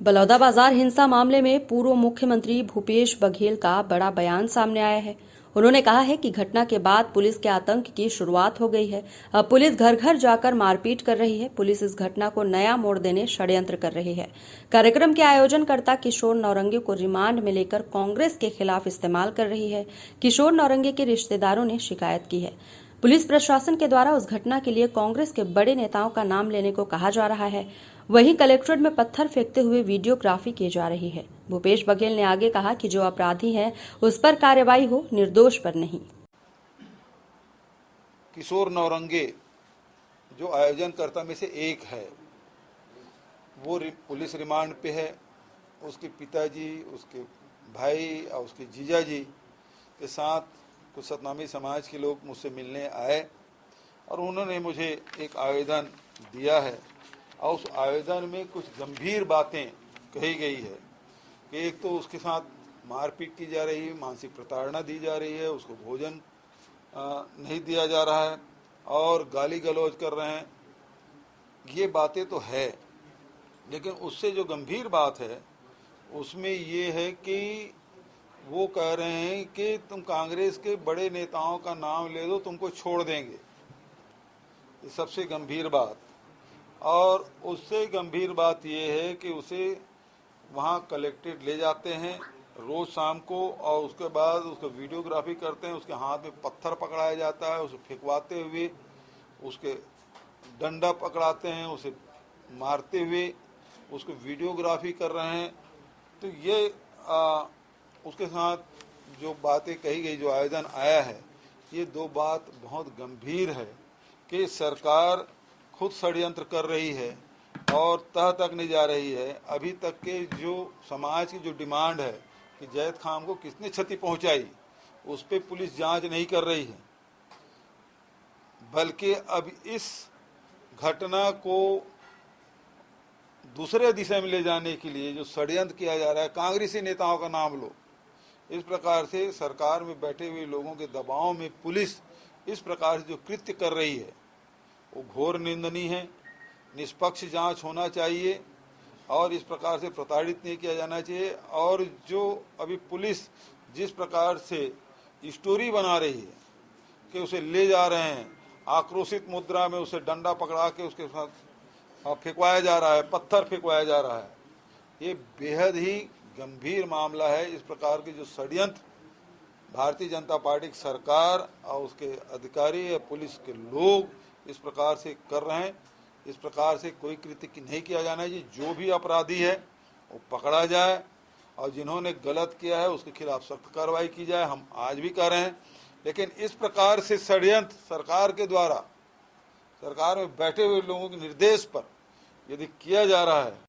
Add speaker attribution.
Speaker 1: बलौदाबाजार हिंसा मामले में पूर्व मुख्यमंत्री भूपेश बघेल का बड़ा बयान सामने आया है। उन्होंने कहा है कि घटना के बाद पुलिस के आतंक की शुरुआत हो गई है। अब पुलिस घर घर जाकर मारपीट कर रही है। पुलिस इस घटना को नया मोड़ देने षड्यंत्र कर रही है। कार्यक्रम के आयोजनकर्ता किशोर नौरंगे को रिमांड में लेकर कांग्रेस के खिलाफ इस्तेमाल कर रही है। किशोर नौरंगे के रिश्तेदारों ने शिकायत की है। पुलिस प्रशासन के द्वारा उस घटना के लिए कांग्रेस के बड़े नेताओं का नाम लेने को कहा जा रहा है। वहीं कलेक्ट्रेट में पत्थर फेंकते हुए वीडियोग्राफी की जा रही है। भूपेश बघेल ने आगे कहा कि जो अपराधी हैं उस पर कार्रवाई हो, निर्दोष पर नहीं।
Speaker 2: किशोर नौरंगे जो आयोजनकर्ता में से एक है, वो पुलिस रिमांड पे है। उसके पिताजी, उसके भाई और उसके जीजा जी के साथ कुछ सतनामी समाज के लोग मुझसे मिलने आए और उन्होंने मुझे एक आवेदन दिया है और उस आवेदन में कुछ गंभीर बातें कही गई है कि एक तो उसके साथ मारपीट की जा रही है, मानसिक प्रताड़ना दी जा रही है, उसको भोजन नहीं दिया जा रहा है और गाली गलौज कर रहे हैं। ये बातें तो है, लेकिन उससे जो गंभीर बात है उसमें ये है कि वो कह रहे हैं कि तुम कांग्रेस के बड़े नेताओं का नाम ले दो, तुमको छोड़ देंगे। ये सबसे गंभीर बात। और उससे गंभीर बात ये है कि उसे वहाँ कलेक्टेड ले जाते हैं रोज़ शाम को और उसके बाद उसको वीडियोग्राफी करते हैं। उसके हाथ में पत्थर पकड़ाया जाता है, उसे फेंकवाते हुए, उसके डंडा पकड़ाते हैं, उसे मारते हुए उसको वीडियोग्राफी कर रहे हैं। तो ये उसके साथ जो बातें कही गई, जो आवेदन आया है, ये दो बात बहुत गंभीर है कि सरकार खुद षड्यंत्र कर रही है और तह तक नहीं जा रही है। अभी तक के जो समाज की जो डिमांड है कि जैद खान को किसने क्षति पहुंचाई, उस पर पुलिस जांच नहीं कर रही है, बल्कि अब इस घटना को दूसरे दिशा में ले जाने के लिए जो षड्यंत्र किया जा रहा है, कांग्रेसी नेताओं का नाम लो, इस प्रकार से सरकार में बैठे हुए लोगों के दबाव में पुलिस इस प्रकार से जो कृत्य कर रही है वो घोर निंदनीय है। निष्पक्ष जांच होना चाहिए और इस प्रकार से प्रताड़ित नहीं किया जाना चाहिए। और जो अभी पुलिस जिस प्रकार से स्टोरी बना रही है कि उसे ले जा रहे हैं, आक्रोशित मुद्रा में उसे डंडा पकड़ा के उसके साथ फेंकवाया जा रहा है, पत्थर फेंकवाया जा रहा है, ये बेहद ही गंभीर मामला है। इस प्रकार के जो षड्यंत्र भारतीय जनता पार्टी की सरकार और उसके अधिकारी या पुलिस के लोग इस प्रकार से कर रहे हैं, इस प्रकार से कोई कृत्य नहीं किया जाना चाहिए। जो भी अपराधी है वो पकड़ा जाए और जिन्होंने गलत किया है उसके खिलाफ सख्त कार्रवाई की जाए। हम आज भी कर रहे हैं, लेकिन इस प्रकार से षड्यंत्र सरकार के द्वारा, सरकार में बैठे हुए लोगों के निर्देश पर यदि किया जा रहा है